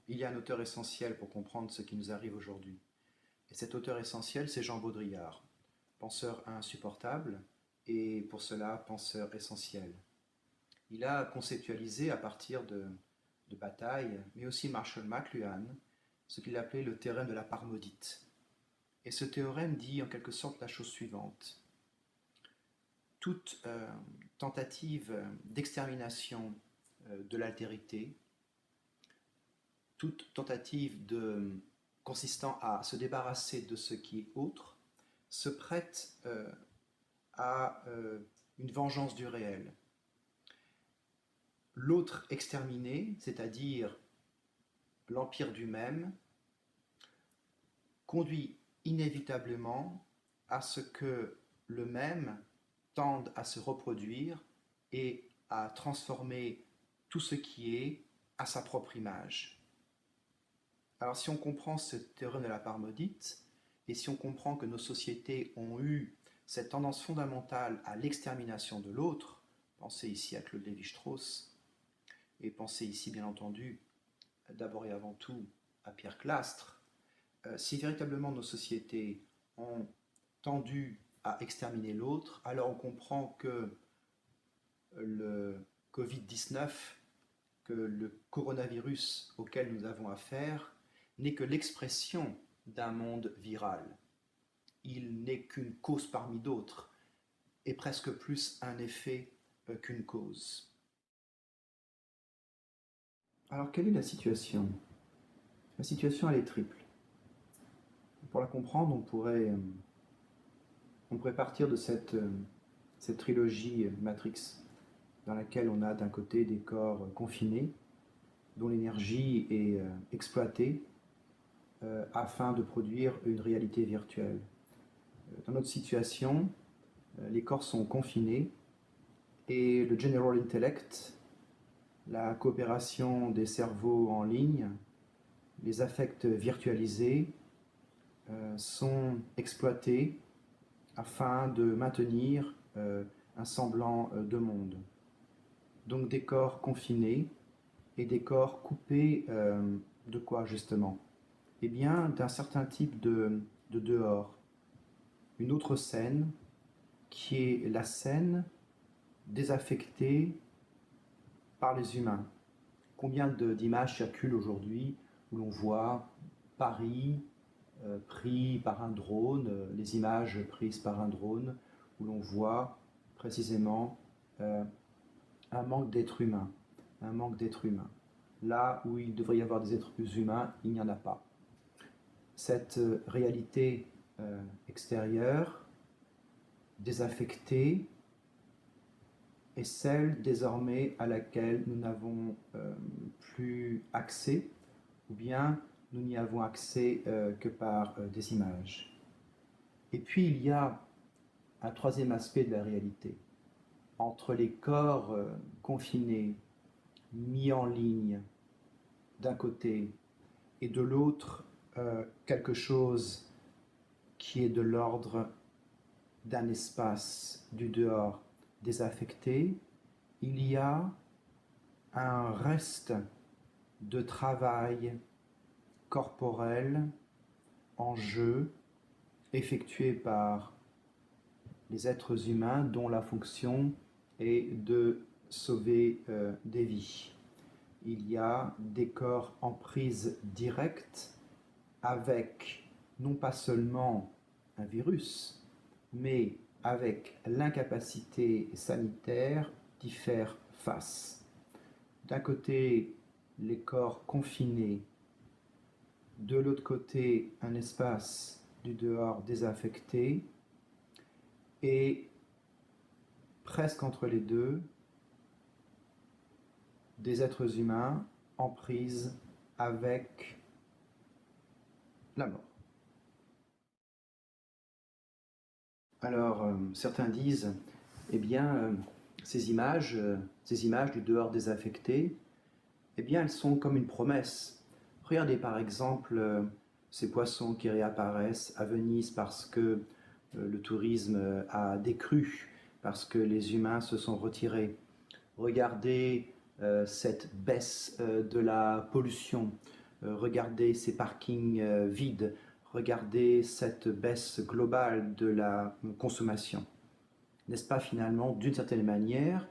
Il y a un auteur essentiel pour comprendre ce qui nous arrive aujourd'hui. Et cet auteur essentiel, c'est Jean Baudrillard, penseur insupportable et pour cela penseur essentiel. Il a conceptualisé à partir de Bataille, mais aussi Marshall McLuhan, ce qu'il appelait le théorème de la part maudite. Et ce théorème dit en quelque sorte la chose suivante. Toute tentative d'extermination de l'altérité, toute tentative consistant à se débarrasser de ce qui est autre, se prête à une vengeance du réel. L'autre exterminé, c'est-à-dire l'empire du même, conduit inévitablement à ce que le même tende à se reproduire et à transformer tout ce qui est à sa propre image. Alors si on comprend ce théorème de la part maudite, et si on comprend que nos sociétés ont eu cette tendance fondamentale à l'extermination de l'autre, pensez ici à Claude Lévi-Strauss, et pensez ici bien entendu d'abord et avant tout à Pierre Clastres, si véritablement nos sociétés ont tendu à exterminer l'autre, alors on comprend que le Covid-19, que le coronavirus auquel nous avons affaire, n'est que l'expression d'un monde viral. Il n'est qu'une cause parmi d'autres, et presque plus un effet qu'une cause. Alors quelle est la situation? La situation, elle est triple. Pour la comprendre, on pourrait partir de cette trilogie Matrix, dans laquelle on a d'un côté des corps confinés, dont l'énergie est exploitée afin de produire une réalité virtuelle. Dans notre situation, les corps sont confinés et le General Intellect, la coopération des cerveaux en ligne, les affects virtualisés sont exploités afin de maintenir un semblant de monde. Donc des corps confinés et des corps coupés de quoi justement? Eh bien d'un certain type de dehors. Une autre scène qui est la scène désaffectée par les humains. Combien d'images circulent aujourd'hui où l'on voit Paris pris par un drone, les images prises par un drone, où l'on voit précisément un manque d'êtres humains. Un manque d'êtres humains. Là où il devrait y avoir des êtres humains, il n'y en a pas. Cette réalité extérieure, désaffectée, est celle désormais à laquelle nous n'avons plus accès, ou bien nous n'y avons accès que par des images. Et puis il y a un troisième aspect de la réalité. Entre les corps confinés, mis en ligne, d'un côté, et de l'autre, quelque chose qui est de l'ordre d'un espace du dehors désaffecté, il y a un reste de travail corporel en jeu effectué par les êtres humains dont la fonction est de sauver des vies. Il y a des corps en prise directe avec non pas seulement un virus, mais avec l'incapacité sanitaire d'y faire face. D'un côté, les corps confinés, de l'autre côté, un espace du dehors désaffecté, et presque entre les deux, des êtres humains en prise avec la mort. Alors, certains disent, eh bien, ces images du dehors désaffecté, eh bien, elles sont comme une promesse. Regardez par exemple ces poissons qui réapparaissent à Venise parce que le tourisme a décru, parce que les humains se sont retirés. Regardez cette baisse de la pollution. regardez ces parkings vides, regardez cette baisse globale de la consommation. N'est-ce pas finalement, d'une certaine manière,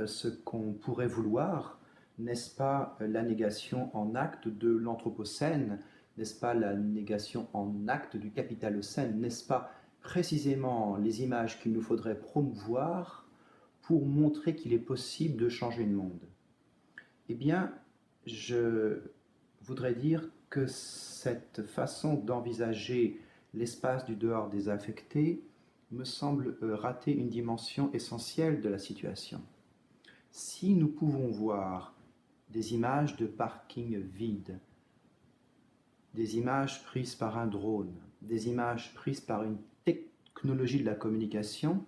ce qu'on pourrait vouloir? N'est-ce pas la négation en acte de l'Anthropocène? N'est-ce pas la négation en acte du Capitalocène? N'est-ce pas précisément les images qu'il nous faudrait promouvoir pour montrer qu'il est possible de changer le monde? Eh bien, je voudrais dire que cette façon d'envisager l'espace du dehors désaffecté me semble rater une dimension essentielle de la situation. Si nous pouvons voir des images de parking vides, des images prises par un drone, des images prises par une technologie de la communication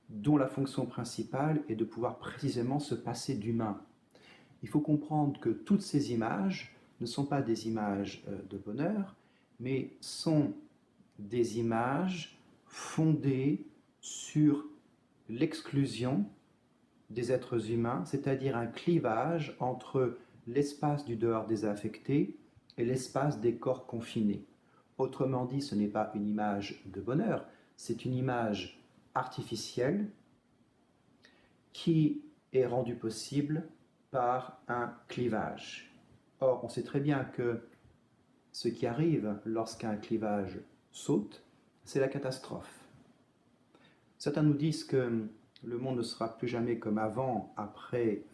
dont la fonction principale est de pouvoir précisément se passer d'humain. Il faut comprendre que toutes ces images ne sont pas des images de bonheur, mais sont des images fondées sur l'exclusion des êtres humains, c'est-à-dire un clivage entre l'espace du dehors désaffecté et l'espace des corps confinés. Autrement dit, ce n'est pas une image de bonheur, c'est une image artificielle qui est rendue possible par un clivage. Or, on sait très bien que ce qui arrive lorsqu'un clivage saute, c'est la catastrophe. Certains nous disent que le monde ne sera plus jamais comme avant après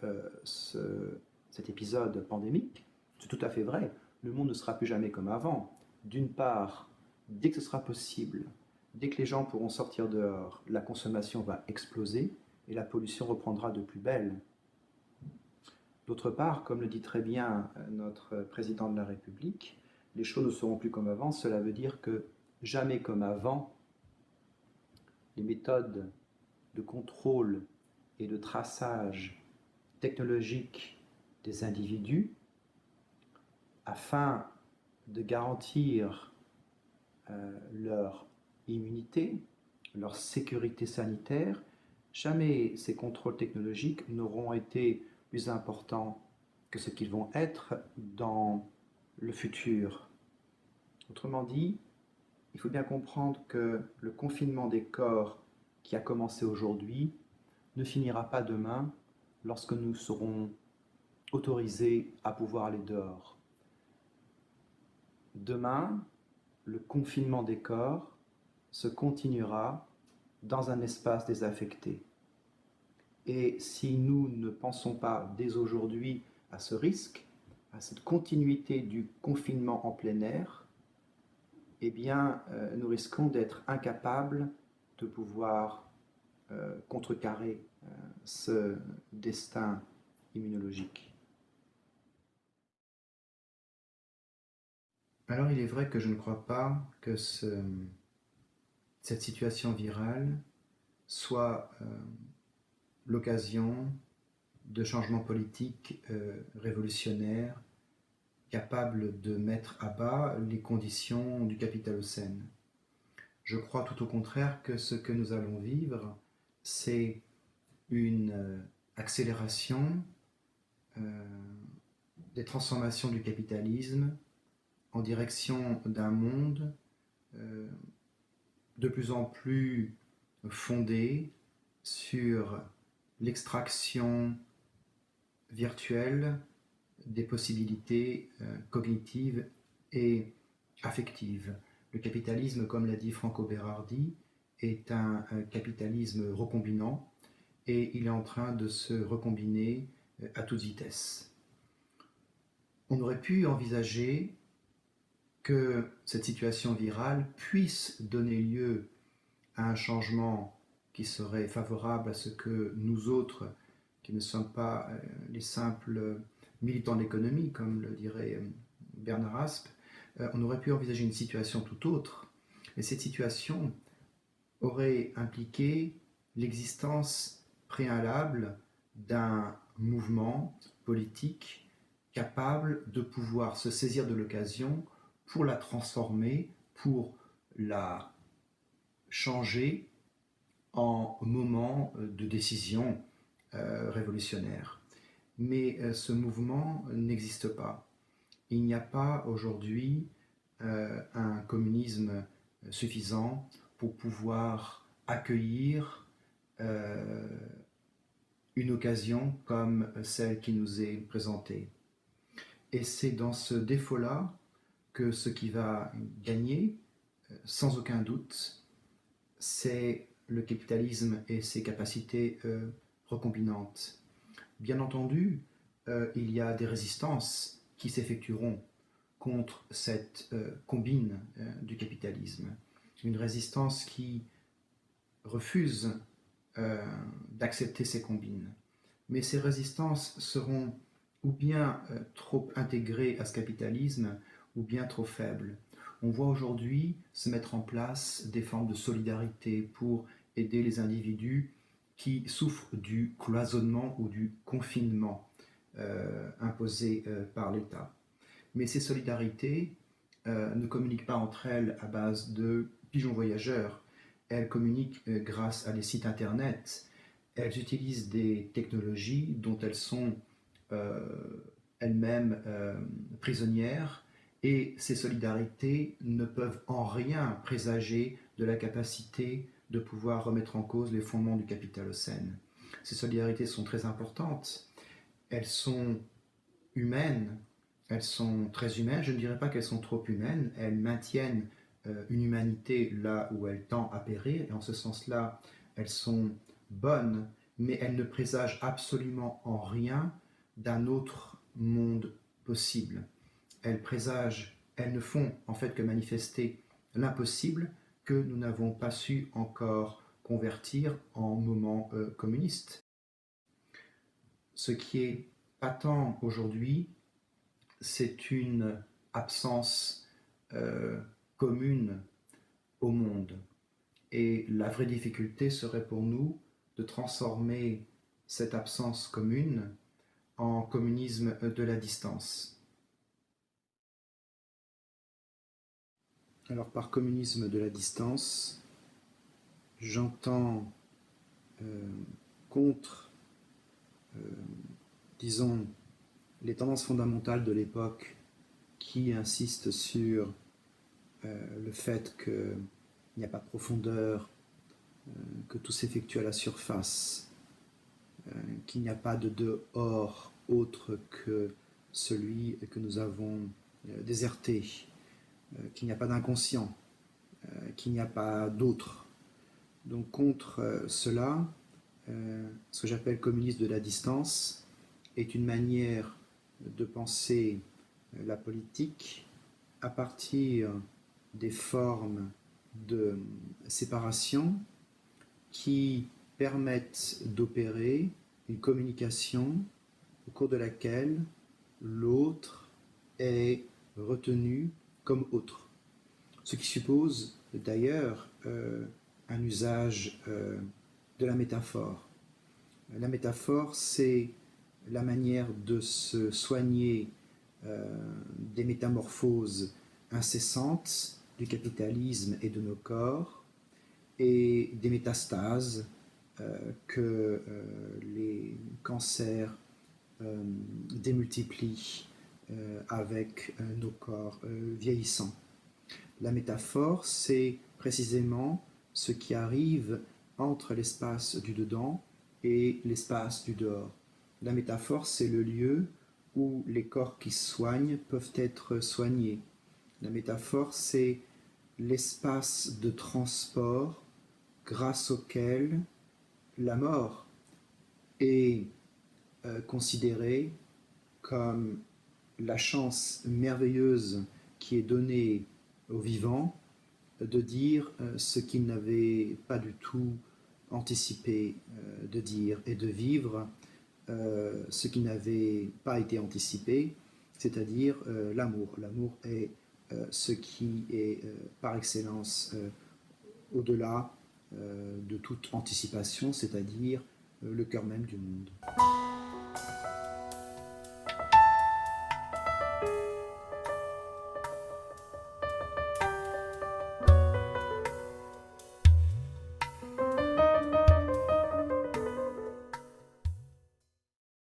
cet épisode pandémique. C'est tout à fait vrai. Le monde ne sera plus jamais comme avant. D'une part, dès que ce sera possible, dès que les gens pourront sortir dehors, la consommation va exploser et la pollution reprendra de plus belle. D'autre part, comme le dit très bien notre président de la République, les choses ne seront plus comme avant. Cela veut dire que jamais comme avant, les méthodes de contrôle et de traçage technologique des individus afin de garantir leur immunité, leur sécurité sanitaire, jamais ces contrôles technologiques n'auront été plus importants que ce qu'ils vont être dans le futur. Autrement dit, il faut bien comprendre que le confinement des corps qui a commencé aujourd'hui ne finira pas demain lorsque nous serons autorisés à pouvoir aller dehors. Demain, le confinement des corps se continuera dans un espace désaffecté. Et si nous ne pensons pas dès aujourd'hui à ce risque, à cette continuité du confinement en plein air, eh bien, nous risquons d'être incapables de pouvoir contrecarrer ce destin immunologique. Alors, il est vrai que je ne crois pas que cette situation virale soit l'occasion de changements politiques révolutionnaires capables de mettre à bas les conditions du Capitalocène. Je crois tout au contraire que ce que nous allons vivre, c'est une accélération des transformations du capitalisme en direction d'un monde de plus en plus fondé sur l'extraction virtuelle des possibilités cognitives et affectives. Le capitalisme, comme l'a dit Franco Berardi, est un capitalisme recombinant et il est en train de se recombiner à toute vitesse. On aurait pu envisager que cette situation virale puisse donner lieu à un changement qui serait favorable à ce que nous autres, qui ne sommes pas les simples militants de l'économie, comme le dirait Bernard Aspe, on aurait pu envisager une situation tout autre. Et cette situation aurait impliqué l'existence préalable d'un mouvement politique capable de pouvoir se saisir de l'occasion pour la transformer, pour la changer en moment de décision révolutionnaire. Mais ce mouvement n'existe pas. Il n'y a pas aujourd'hui un communisme suffisant pour pouvoir accueillir une occasion comme celle qui nous est présentée. Et c'est dans ce défaut-là que ce qui va gagner, sans aucun doute, c'est le capitalisme et ses capacités recombinantes. Bien entendu, il y a des résistances qui s'effectueront contre cette combine du capitalisme. Une résistance qui refuse d'accepter ces combines. Mais ces résistances seront ou bien trop intégrées à ce capitalisme, ou bien trop faibles. On voit aujourd'hui se mettre en place des formes de solidarité pour aider les individus qui souffrent du cloisonnement ou du confinement imposé par l'État. Mais ces solidarités ne communiquent pas entre elles à base de pigeons voyageurs. Elles communiquent grâce à des sites internet. Elles utilisent des technologies dont elles sont elles-mêmes prisonnières, et ces solidarités ne peuvent en rien présager de la capacité de pouvoir remettre en cause les fondements du capitalocène. Ces solidarités sont très importantes, elles sont humaines, elles sont très humaines, je ne dirais pas qu'elles sont trop humaines, elles maintiennent une humanité là où elle tend à périr, et en ce sens-là, elles sont bonnes, mais elles ne présagent absolument en rien d'un autre monde possible. Elles présagent, elles ne font en fait que manifester l'impossible que nous n'avons pas su encore convertir en moment communiste. Ce qui est patent aujourd'hui, c'est une absence commune au monde. Et la vraie difficulté serait pour nous de transformer cette absence commune en communisme de la distance. Alors par communisme de la distance, j'entends contre, disons, les tendances fondamentales de l'époque qui insistent sur le fait qu'il n'y a pas de profondeur, que tout s'effectue à la surface, qu'il n'y a pas de dehors autre que celui que nous avons déserté, qu'il n'y a pas d'inconscient, qu'il n'y a pas d'autre. Donc contre cela, ce que j'appelle communisme de la distance est une manière de penser la politique à partir des formes de séparation qui permettent d'opérer une communication au cours de laquelle l'autre est retenu comme autre. Ce qui suppose d'ailleurs un usage de la métaphore. La métaphore, c'est la manière de se soigner des métamorphoses incessantes du capitalisme et de nos corps, et des métastases que les cancers démultiplient avec nos corps vieillissants. La métaphore, c'est précisément ce qui arrive entre l'espace du dedans et l'espace du dehors. La métaphore, c'est le lieu où les corps qui soignent peuvent être soignés. La métaphore, c'est l'espace de transport grâce auquel la mort est considérée comme la chance merveilleuse qui est donnée aux vivants de dire ce qu'ils n'avaient pas du tout anticipé de dire, et de vivre ce qui n'avait pas été anticipé, c'est-à-dire l'amour. L'amour est ce qui est par excellence au-delà de toute anticipation, c'est-à-dire le cœur même du monde.